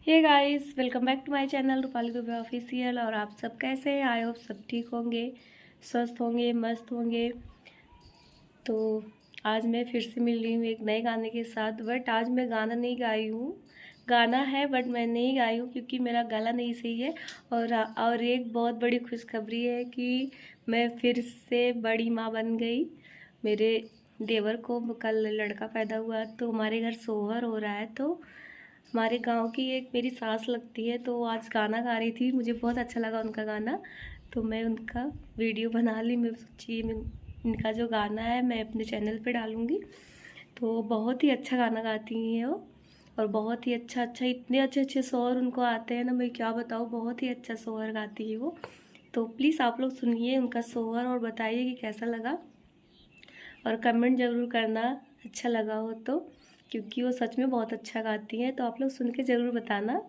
Hey guys, welcome back to my channel Rupali Dubey official. और आप सब कैसे हैं? आई होप सब ठीक होंगे, स्वस्थ होंगे, मस्त होंगे। तो आज मैं फिर से मिल रही हूँ एक नए गाने के साथ। बट आज मैं गाना नहीं गाई हूँ, गाना है बट मैं नहीं गाई हूँ क्योंकि मेरा गला नहीं सही है। और एक बहुत बड़ी खुशखबरी है कि मैं फिर से बड़ी माँ बन गई। मेरे देवर को कल लड़का पैदा हुआ, तो हमारे घर सोहर हो रहा है। तो हमारे गांव की एक मेरी सास लगती है, तो आज गाना गा रही थी, मुझे बहुत अच्छा लगा उनका गाना। तो मैं उनका वीडियो बना ली। मैं सोची इनका जो गाना है मैं अपने चैनल पे डालूँगी। तो बहुत ही अच्छा गाना गाती हैं वो, और बहुत ही अच्छा अच्छा, इतने अच्छे अच्छे स्वर उनको आते हैं ना, मैं क्या बताऊँ, बहुत ही अच्छा स्वर गाती है वो। तो प्लीज़ आप लोग सुनिए उनका स्वर और बताइए कि कैसा लगा, और कमेंट ज़रूर करना अच्छा लगा हो तो, क्योंकि वो सच में बहुत अच्छा गाती हैं। तो आप लोग सुन के ज़रूर बताना।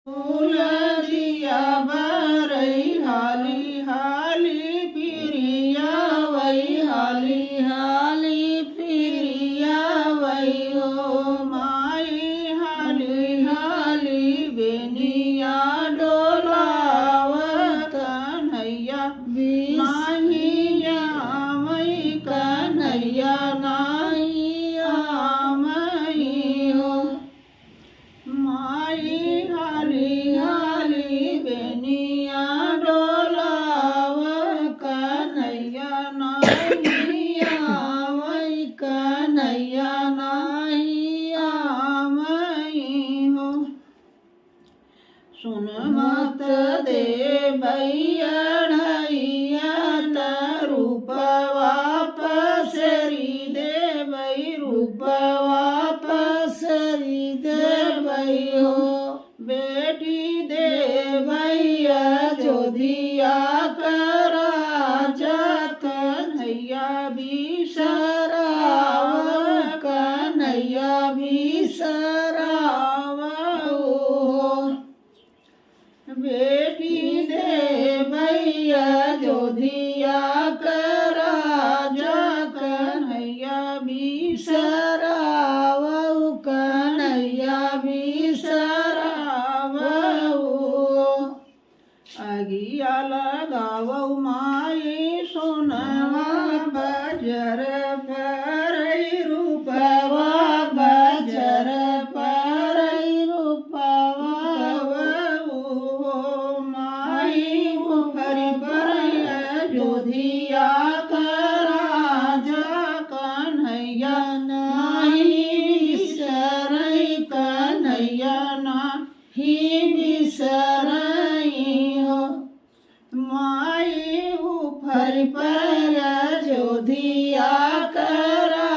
दिया बरई हाली हाली पिरिया वही हाली हाली पिरिया वही हो माई हाली हाली बेनिया डोलावत कन्हैया नाही जामई कन्हैया नाही आमई हो माई हाली हाली बेनिया डोलाव कन्हैया नाही आवई कन्हैया नाही आवई हो सुन मत दे भैया ढैया त रूपवा पसरी दे भई रूपवा पसरी दे भई हो बेटी दे भैया जो दिया करा कन्हैया भी सराव कन्हैया भी सराव हो बेटी दे भैया जो दिया करा कन्हैया भी सराव कन्हैया भी सराव अगिया लगाव माई सोनवा बजर परई रूपवा बजर परई रूपवा माई मुखरी परई जोधिया करा कन्हैया नाही बिसरई कन्हैया नाही बिसरई हो माई उफर पर जोधिया करा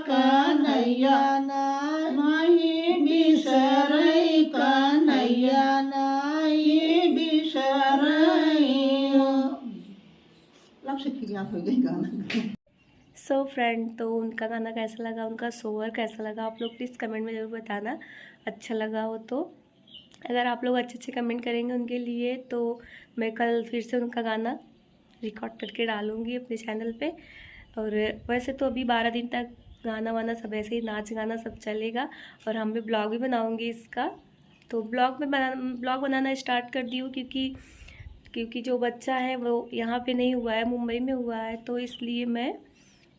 कन्हैया नाही बिसरई कन्हैया नाही बिसरई हो। लब से याद हो गई गाना। सो फ्रेंड, तो उनका गाना कैसा लगा, उनका सोवर कैसा लगा, आप लोग प्लीज़ कमेंट में ज़रूर बताना। अच्छा लगा हो तो, अगर आप लोग अच्छे अच्छे कमेंट करेंगे उनके लिए, तो मैं कल फिर से उनका गाना रिकॉर्ड करके डालूँगी अपने चैनल पे। और वैसे तो अभी 12 दिन तक गाना वाना सब ऐसे ही, नाच गाना सब चलेगा। और हम भी ब्लॉग भी बनाऊँगी इसका। तो ब्लॉग बनाना स्टार्ट कर दी हूँ, क्योंकि जो बच्चा है वो यहाँ पे नहीं हुआ है, मुंबई में हुआ है। तो इसलिए मैं,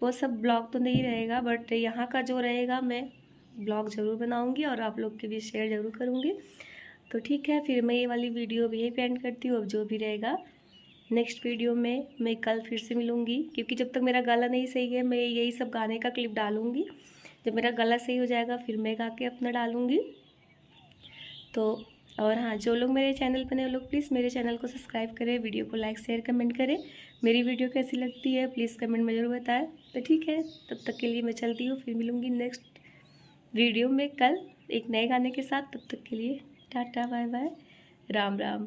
वो सब ब्लॉग तो नहीं रहेगा, बट यहाँ का जो रहेगा मैं ब्लॉग ज़रूर बनाऊँगी और आप लोग के बीच शेयर ज़रूर करूँगी। तो ठीक है, फिर मैं ये वाली वीडियो भी यही पे एंड करती हूँ। अब जो भी रहेगा नेक्स्ट वीडियो में मैं कल फिर से मिलूँगी, क्योंकि जब तक मेरा गला नहीं सही है मैं यही सब गाने का क्लिप डालूँगी। जब मेरा गला सही हो जाएगा फिर मैं गा के अपना डालूँगी। तो और हाँ, जो लोग मेरे चैनल पर नए, वो लोग प्लीज़ मेरे चैनल को सब्सक्राइब करें, वीडियो को लाइक शेयर कमेंट करें। मेरी वीडियो कैसी लगती है प्लीज़ कमेंट में ज़रूर बताएं। तो ठीक है, तब तक के लिए मैं चलती हूँ, फिर मिलूँगी नेक्स्ट वीडियो में कल एक नए गाने के साथ। तब तक के लिए tata bye bye, Ram Ram.